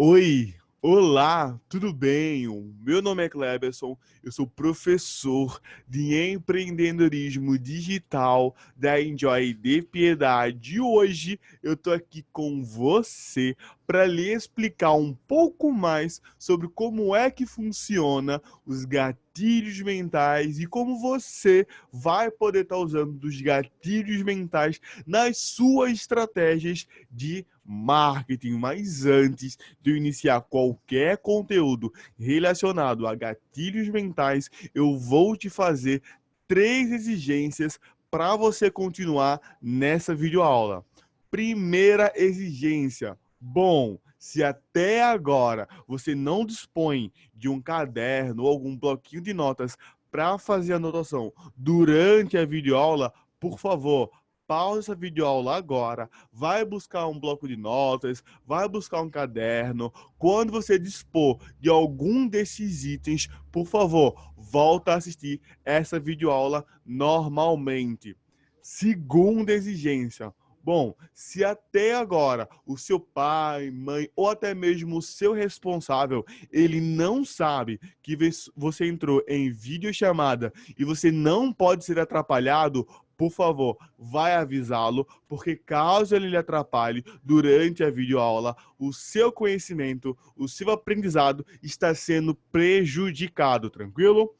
Oi, olá, tudo bem? O meu nome é Kleberson, eu sou professor de empreendedorismo digital da Enjoy de Piedade. E hoje eu tô aqui com você para lhe explicar um pouco mais sobre como é que funciona os gatilhos mentais e como você vai poder estar usando os gatilhos mentais nas suas estratégias de marketing. Mas antes de eu iniciar qualquer conteúdo relacionado a gatilhos mentais, eu vou te fazer 3 exigências para você continuar nessa videoaula. Primeira exigência. Bom, se até agora você não dispõe de um caderno ou algum bloquinho de notas para fazer anotação durante a videoaula, por favor, pausa essa videoaula agora, vai buscar um bloco de notas, vai buscar um caderno. Quando você dispor de algum desses itens, por favor, volta a assistir essa videoaula normalmente. Segunda exigência. Bom, se até agora o seu pai, mãe ou até mesmo o seu responsável, ele não sabe que você entrou em videochamada e você não pode ser atrapalhado, por favor, vai avisá-lo, porque caso ele lhe atrapalhe durante a videoaula, o seu conhecimento, o seu aprendizado está sendo prejudicado, tranquilo?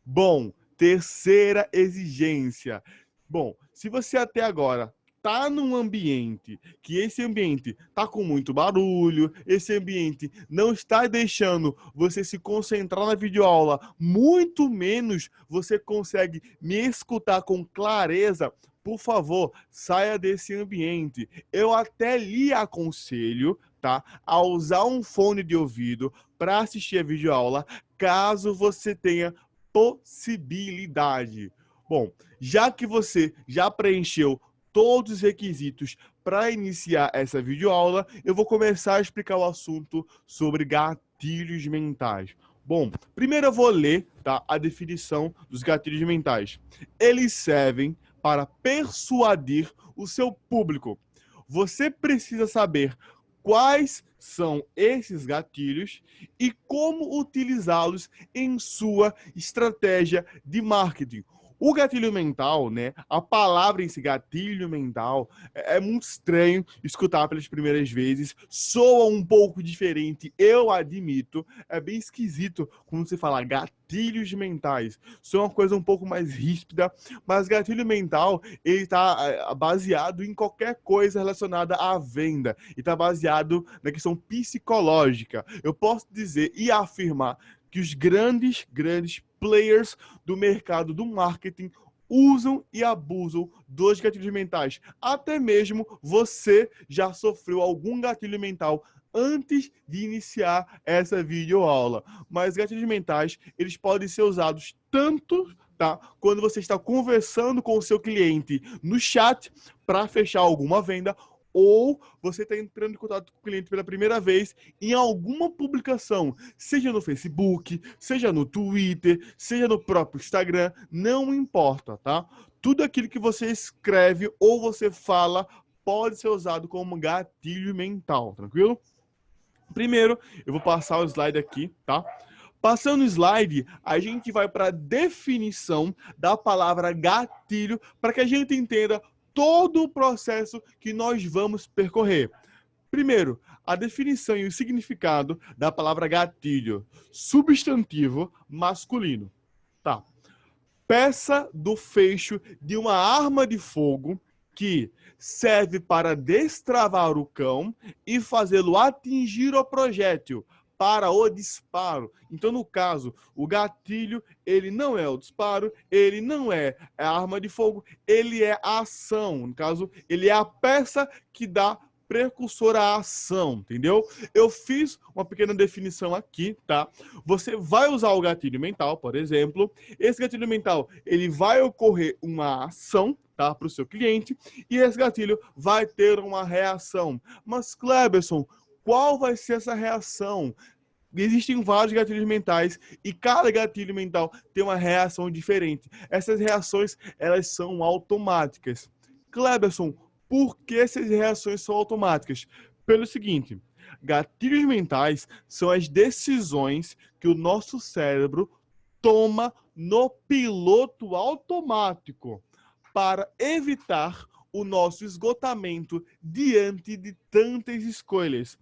Bom, terceira exigência. Bom, se você até agora tá num ambiente que esse ambiente tá com muito barulho, esse ambiente não está deixando você se concentrar na videoaula, muito menos você consegue me escutar com clareza, por favor, saia desse ambiente. Eu até lhe aconselho, tá, a usar um fone de ouvido para assistir a videoaula, caso você tenha possibilidade. Bom, já que você já preencheu todos os requisitos para iniciar essa videoaula, eu vou começar a explicar o assunto sobre gatilhos mentais. Bom, primeiro eu vou ler, tá, a definição dos gatilhos mentais. Eles servem para persuadir o seu público. Você precisa saber quais são esses gatilhos e como utilizá-los em sua estratégia de marketing. O gatilho mental, né? A palavra em si, gatilho mental, é muito estranho escutar pelas primeiras vezes. Soa um pouco diferente, eu admito. É bem esquisito quando você fala gatilhos mentais. Soa uma coisa um pouco mais ríspida, mas gatilho mental, ele está baseado em qualquer coisa relacionada à venda. E está baseado na questão psicológica. Eu posso dizer e afirmar que os grandes players do mercado do marketing usam e abusam dos gatilhos mentais. Até mesmo você já sofreu algum gatilho mental antes de iniciar essa videoaula. Mas gatilhos mentais, eles podem ser usados tanto, tá, quando você está conversando com o seu cliente no chat para fechar alguma venda, ou você está entrando em contato com o cliente pela primeira vez em alguma publicação, seja no Facebook, seja no Twitter, seja no próprio Instagram, não importa, tá? Tudo aquilo que você escreve ou você fala pode ser usado como gatilho mental, tranquilo? Primeiro, eu vou passar o slide aqui, tá? Passando o slide, a gente vai para a definição da palavra gatilho para que a gente entenda todo o processo que nós vamos percorrer. Primeiro, a definição e o significado da palavra gatilho. Substantivo masculino. Tá. Peça do fecho de uma arma de fogo que serve para destravar o cão e fazê-lo atingir o projétil para o disparo. Então, no caso, o gatilho, ele não é o disparo, ele não é a arma de fogo, ele é a ação. No caso, ele é a peça que dá precursor à ação, entendeu? Eu fiz uma pequena definição aqui, tá? Você vai usar o gatilho mental, por exemplo. Esse gatilho mental, ele vai ocorrer uma ação, tá, para o seu cliente, e esse gatilho vai ter uma reação. Mas, Kleberson, qual vai ser essa reação? Existem vários gatilhos mentais e cada gatilho mental tem uma reação diferente. Essas reações, elas são automáticas. Kleberson, por que essas reações são automáticas? Pelo seguinte, Gatilhos mentais são as decisões que o nosso cérebro toma no piloto automático para evitar o nosso esgotamento diante de tantas escolhas.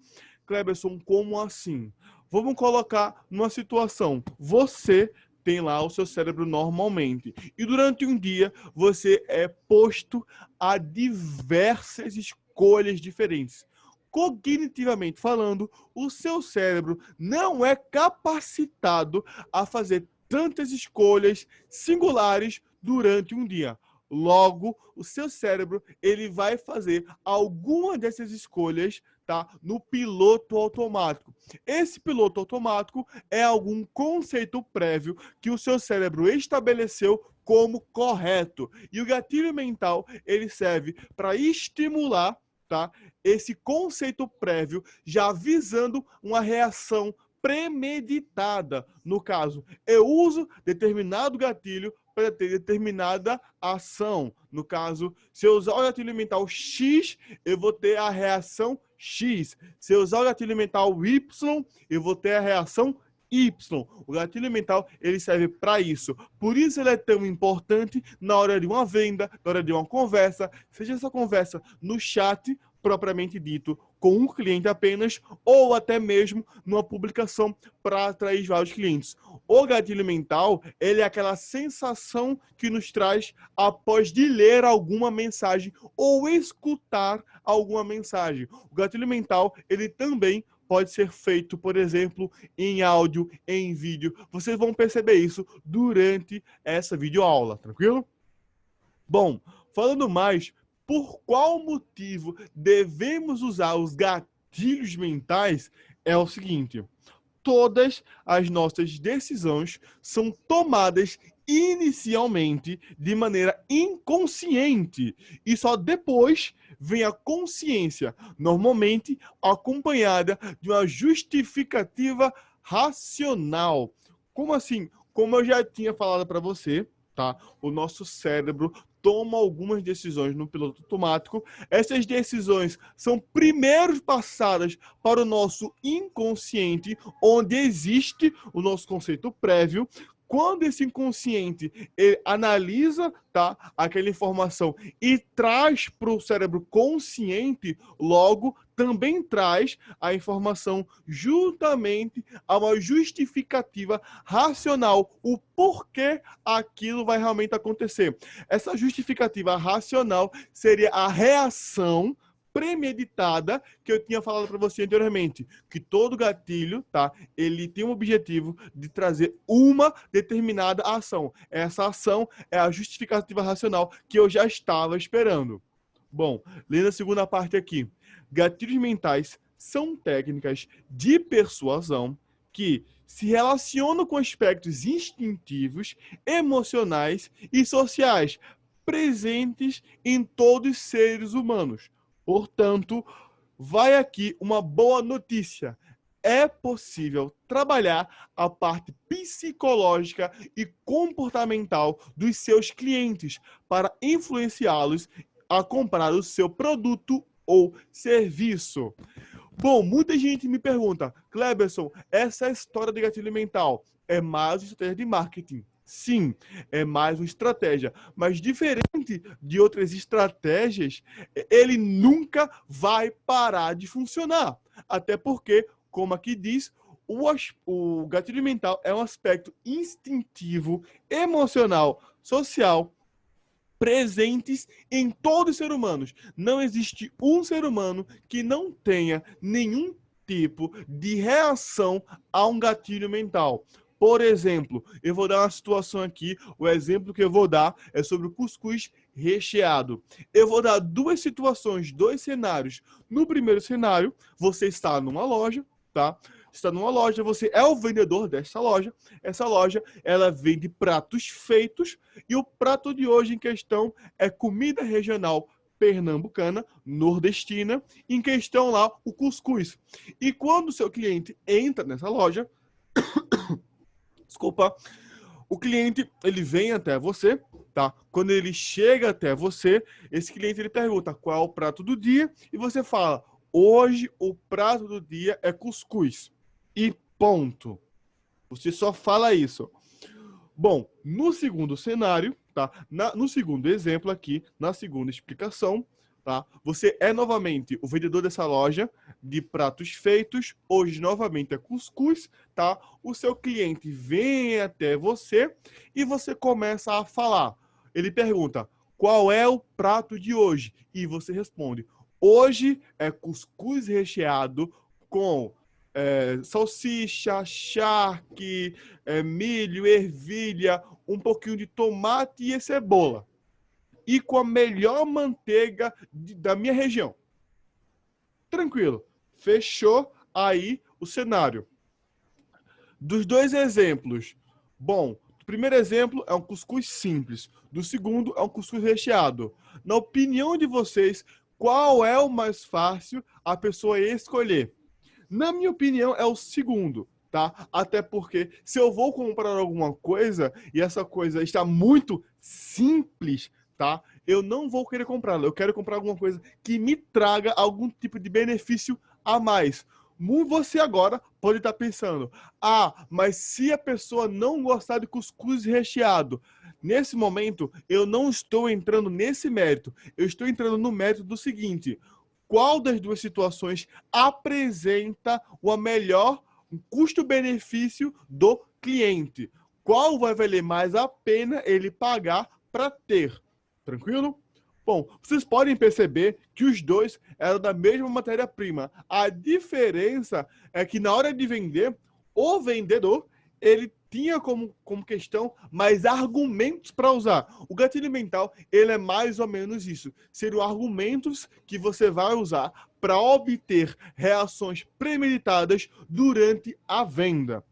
Cleberson, como assim? Vamos colocar numa situação. Você tem lá o seu cérebro normalmente. E durante um dia, você é posto a diversas escolhas diferentes. Cognitivamente falando, o seu cérebro não é capacitado a fazer tantas escolhas singulares durante um dia. Logo, o seu cérebro ele vai fazer alguma dessas escolhas, tá, no piloto automático. Esse piloto automático é algum conceito prévio que o seu cérebro estabeleceu como correto. E o gatilho mental, ele serve para estimular, tá, esse conceito prévio, já visando uma reação premeditada. No caso, eu uso determinado gatilho para ter determinada ação. No caso, se eu usar o gatilho mental X, eu vou ter a reação X. Se eu usar o gatilho mental Y, eu vou ter a reação Y. O gatilho mental, ele serve para isso. Por isso ele é tão importante na hora de uma venda, na hora de uma conversa, seja essa conversa no chat, propriamente dito, com um cliente apenas, ou até mesmo numa publicação para atrair vários clientes. O gatilho mental, ele é aquela sensação que nos traz após de ler alguma mensagem ou escutar alguma mensagem. O gatilho mental, ele também pode ser feito, por exemplo, em áudio, em vídeo. Vocês vão perceber isso durante essa videoaula, tranquilo? Bom, falando mais, por qual motivo devemos usar os gatilhos mentais é o seguinte: todas as nossas decisões são tomadas inicialmente de maneira inconsciente e só depois vem a consciência, normalmente acompanhada de uma justificativa racional. Como assim? Como eu já tinha falado para você, tá? O nosso cérebro toma algumas decisões no piloto automático. Essas decisões são primeiro passadas para o nosso inconsciente, onde existe o nosso conceito prévio. Quando esse inconsciente ele analisa, tá, aquela informação e traz para o cérebro consciente, logo também traz a informação juntamente a uma justificativa racional, o porquê aquilo vai realmente acontecer. Essa justificativa racional seria a reação premeditada que eu tinha falado para você anteriormente, que todo gatilho, tá, ele tem o objetivo de trazer uma determinada ação. Essa ação é a justificativa racional que eu já estava esperando. Bom, lendo a segunda parte aqui. Gatilhos mentais são técnicas de persuasão que se relacionam com aspectos instintivos, emocionais e sociais presentes em todos os seres humanos. Portanto, vai aqui uma boa notícia. É possível trabalhar a parte psicológica e comportamental dos seus clientes para influenciá-los a comprar o seu produto ou serviço. Bom, muita gente me pergunta, Cleberson, essa história de gatilho mental é mais uma estratégia de marketing? Sim, é mais uma estratégia, mas diferente de outras estratégias, ele nunca vai parar de funcionar. Até porque, como aqui diz, o gatilho mental é um aspecto instintivo, emocional, social, presentes em todos os seres humanos. Não existe um ser humano que não tenha nenhum tipo de reação a um gatilho mental. Por exemplo, eu vou dar uma situação aqui, o exemplo que eu vou dar é sobre o cuscuz recheado. Eu vou dar duas situações, dois cenários. No primeiro cenário, você está numa loja, tá? Está numa loja, você é o vendedor dessa loja. Essa loja, ela vende pratos feitos e o prato de hoje em questão é comida regional pernambucana, nordestina, em questão lá o cuscuz. E quando o seu cliente entra nessa loja, desculpa, o cliente, ele vem até você, tá? Quando ele chega até você, esse cliente, ele pergunta qual é o prato do dia e você fala Hoje o prato do dia é cuscuz. E ponto. Você só fala isso. Bom, no segundo cenário, tá? No segundo exemplo aqui, na segunda explicação, tá? Você é novamente o vendedor dessa loja de pratos feitos. Hoje, novamente, é cuscuz, tá? O seu cliente vem até você e você começa a falar. Ele pergunta, qual é o prato de hoje? E você responde, hoje é cuscuz recheado com salsicha, charque, milho, ervilha, um pouquinho de tomate e cebola. E com a melhor manteiga da minha região. Tranquilo. Fechou aí o cenário. Dos dois exemplos, bom, o primeiro exemplo é um cuscuz simples. Do segundo é um cuscuz recheado. Na opinião de vocês, qual é o mais fácil a pessoa escolher? Na minha opinião, é o segundo, tá? Até porque se eu vou comprar alguma coisa e essa coisa está muito simples, tá? Eu não vou querer comprá-la. Eu quero comprar alguma coisa que me traga algum tipo de benefício a mais. Você agora pode estar pensando, mas se a pessoa não gostar de cuscuz recheado, nesse momento eu não estou entrando nesse mérito. Eu estou entrando no mérito do seguinte: qual das duas situações apresenta o melhor custo-benefício do cliente? Qual vai valer mais a pena ele pagar para ter? Tranquilo? Bom, vocês podem perceber que os dois eram da mesma matéria-prima. A diferença é que na hora de vender, o vendedor ele tinha como questão mais argumentos para usar. O gatilho mental, ele é mais ou menos isso. Seriam argumentos que você vai usar para obter reações premeditadas durante a venda.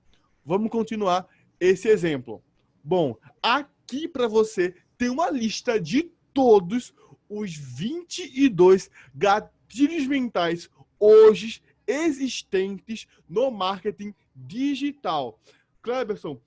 Vamos continuar esse exemplo. Bom, aqui para você tem uma lista de todos os 22 gatilhos mentais hoje existentes no marketing digital. Cleberson,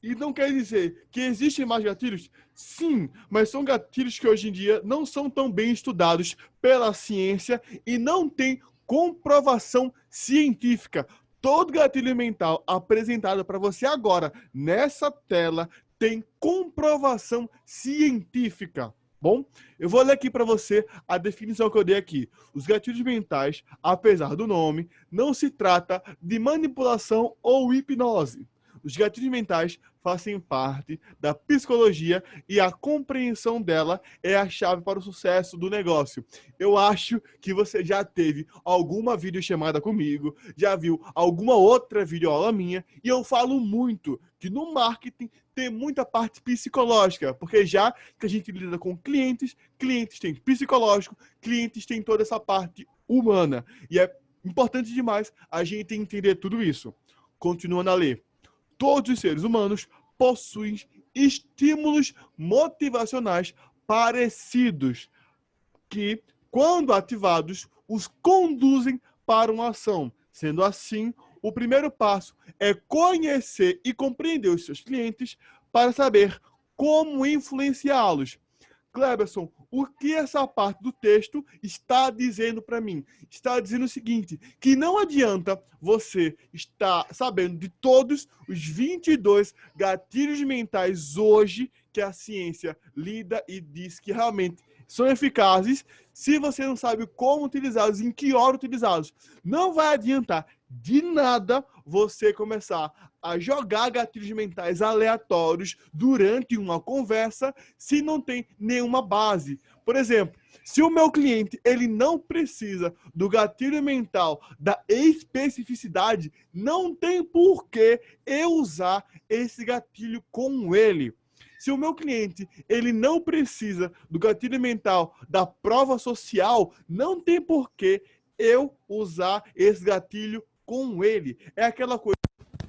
e não quer dizer que existem mais gatilhos? Sim, mas são gatilhos que hoje em dia não são tão bem estudados pela ciência e não tem comprovação científica. Todo gatilho mental apresentado para você agora nessa tela tem comprovação científica. Bom, eu vou ler aqui para você a definição que eu dei aqui. Os gatilhos mentais, apesar do nome, não se trata de manipulação ou hipnose. Os gatilhos mentais fazem parte da psicologia e a compreensão dela é a chave para o sucesso do negócio. Eu acho que você já teve alguma videochamada comigo, já viu alguma outra videoaula minha, e eu falo muito que no marketing tem muita parte psicológica, porque já que a gente lida com clientes, clientes têm psicológico, clientes têm toda essa parte humana. E é importante demais a gente entender tudo isso. Continuando a ler. Todos os seres humanos possuem estímulos motivacionais parecidos que, quando ativados, os conduzem para uma ação. Sendo assim, o primeiro passo é conhecer e compreender os seus clientes para saber como influenciá-los. Cleberson, o que essa parte do texto está dizendo para mim? Está dizendo o seguinte, que não adianta você estar sabendo de todos os 22 gatilhos mentais hoje que a ciência lida e diz que realmente são eficazes, se você não sabe como utilizá-los, em que hora utilizá-los. Não vai adiantar de nada você começar a jogar gatilhos mentais aleatórios durante uma conversa se não tem nenhuma base. Por exemplo, se o meu cliente ele não precisa do gatilho mental da especificidade, não tem por que eu usar esse gatilho com ele. Se o meu cliente ele não precisa do gatilho mental da prova social, não tem por que eu usar esse gatilho com ele. É aquela coisa,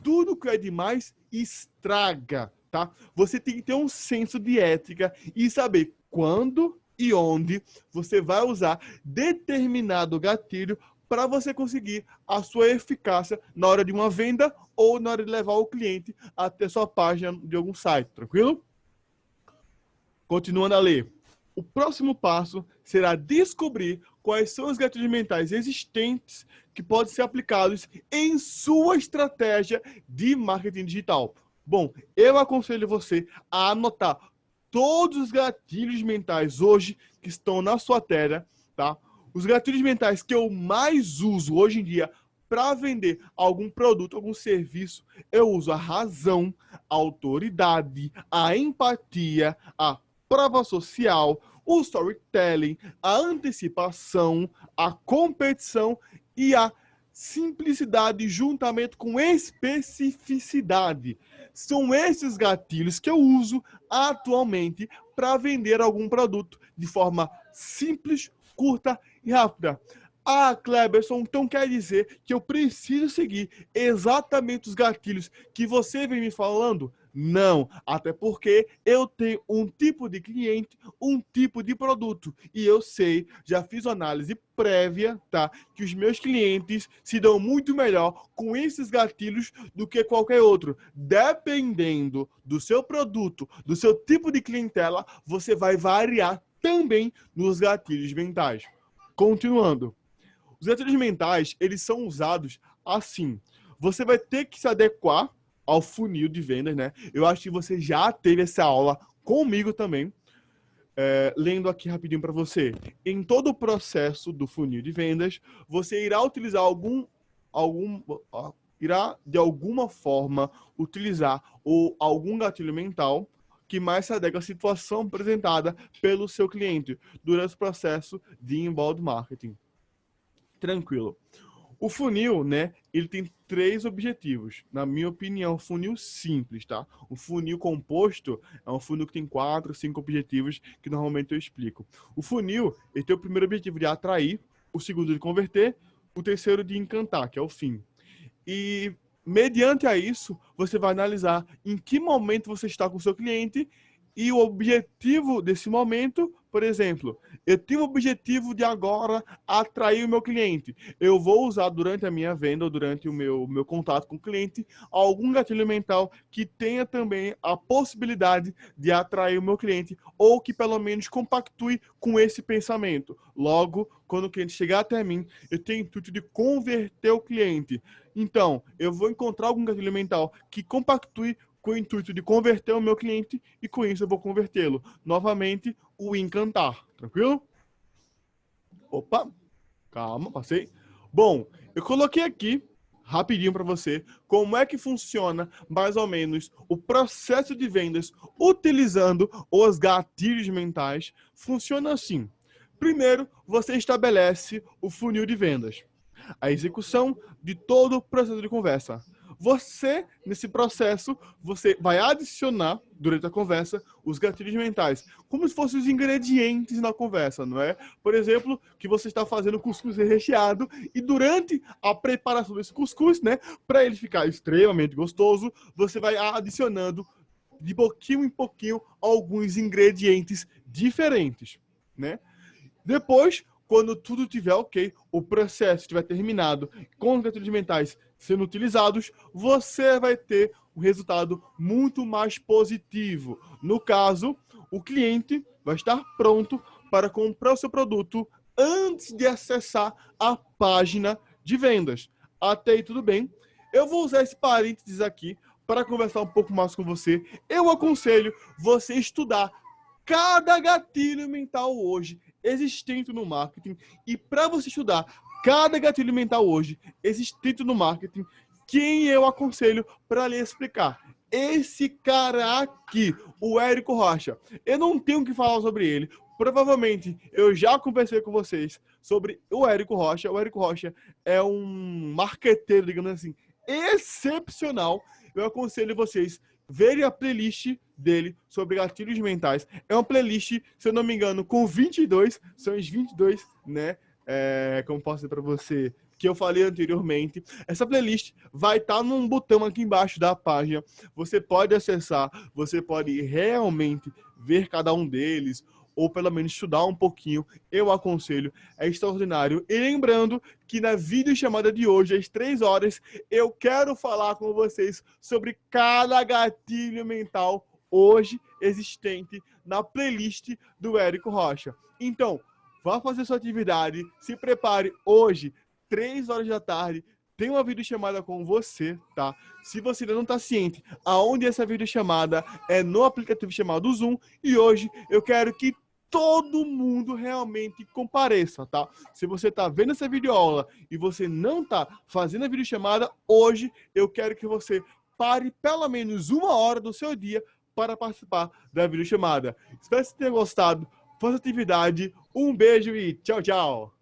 tudo que é demais estraga, tá? Você tem que ter um senso de ética e saber quando e onde você vai usar determinado gatilho para você conseguir a sua eficácia na hora de uma venda ou na hora de levar o cliente até sua página de algum site, tranquilo? Continuando a ler. O próximo passo será descobrir quais são os gatilhos mentais existentes que podem ser aplicados em sua estratégia de marketing digital. Bom, eu aconselho você a anotar todos os gatilhos mentais hoje que estão na sua tela, tá? Os gatilhos mentais que eu mais uso hoje em dia para vender algum produto, algum serviço, eu uso a razão, a autoridade, a empatia, a prova social, o storytelling, a antecipação, a competição e a simplicidade juntamente com especificidade. São esses gatilhos que eu uso atualmente para vender algum produto de forma simples, curta e rápida. Ah, Cleberson, então quer dizer que eu preciso seguir exatamente os gatilhos que você vem me falando? Não, até porque eu tenho um tipo de cliente, um tipo de produto. E eu sei, já fiz análise prévia, tá? Que os meus clientes se dão muito melhor com esses gatilhos do que qualquer outro. Dependendo do seu produto, do seu tipo de clientela, você vai variar também nos gatilhos mentais. Continuando. Os gatilhos mentais, eles são usados assim. Você vai ter que se adequar ao funil de vendas, né? Eu acho que você já teve essa aula comigo também. Lendo aqui rapidinho para você. Em todo o processo do funil de vendas, você irá utilizar irá de alguma forma utilizar algum gatilho mental que mais se adequa à situação apresentada pelo seu cliente durante o processo de inbound marketing. Tranquilo. O funil, né, ele tem 3 objetivos. Na minha opinião, funil simples, tá? O funil composto é um funil que tem 4, 5 objetivos que normalmente eu explico. O funil, ele tem o primeiro objetivo de atrair, o segundo de converter, o terceiro de encantar, que é o fim. E mediante a isso, você vai analisar em que momento você está com o seu cliente e o objetivo desse momento, por exemplo, eu tenho o objetivo de agora atrair o meu cliente. Eu vou usar durante a minha venda ou durante o meu contato com o cliente algum gatilho mental que tenha também a possibilidade de atrair o meu cliente ou que pelo menos compactue com esse pensamento. Logo, quando o cliente chegar até mim, eu tenho o intuito de converter o cliente. Então, eu vou encontrar algum gatilho mental que compactue com o intuito de converter o meu cliente e com isso eu vou convertê-lo. Novamente, o encantar. Tranquilo? Opa, calma, passei. Bom, eu coloquei aqui rapidinho para você como é que funciona mais ou menos o processo de vendas utilizando os gatilhos mentais. Funciona assim. Primeiro, você estabelece o funil de vendas, a execução de todo o processo de conversa. Você, nesse processo, você vai adicionar, durante a conversa, os gatilhos mentais, como se fossem os ingredientes na conversa, não é? Por exemplo, que você está fazendo cuscuz recheado e durante a preparação desse cuscuz, né, para ele ficar extremamente gostoso, você vai adicionando de pouquinho em pouquinho alguns ingredientes diferentes, né? Depois, quando tudo estiver ok, o processo estiver terminado, com os gatilhos mentais sendo utilizados, você vai ter um resultado muito mais positivo. No caso, o cliente vai estar pronto para comprar o seu produto antes de acessar a página de vendas. Até aí tudo bem. Eu vou usar esse parênteses aqui para conversar um pouco mais com você. Eu aconselho você estudar cada gatilho mental hoje existente no marketing. E para você estudar cada gatilho mental hoje existente no marketing, quem eu aconselho para lhe explicar? Esse cara aqui, o Érico Rocha. Eu não tenho o que falar sobre ele. Provavelmente eu já conversei com vocês sobre o Érico Rocha. O Érico Rocha é um marqueteiro, digamos assim, excepcional. Eu aconselho vocês verem a playlist dele sobre gatilhos mentais. É uma playlist, se eu não me engano, com 22, são os 22, né? Como posso dizer para você, que eu falei anteriormente. Essa playlist vai estar num botão aqui embaixo da página. Você pode acessar, você pode realmente ver cada um deles, ou pelo menos estudar um pouquinho, eu aconselho, é extraordinário. E lembrando que na videochamada de hoje, às 3 horas, eu quero falar com vocês sobre cada gatilho mental hoje existente na playlist do Érico Rocha. Então, vá fazer sua atividade, se prepare hoje, 3 horas da tarde, tem uma videochamada com você, tá? Se você ainda não está ciente aonde essa videochamada é no aplicativo chamado Zoom, e hoje eu quero que todo mundo realmente compareça, tá? Se você está vendo essa videoaula e você não está fazendo a videochamada, hoje eu quero que você pare pelo menos 1 hora do seu dia para participar da videochamada. Espero que você tenha gostado. Faça atividade. Um beijo e tchau, tchau.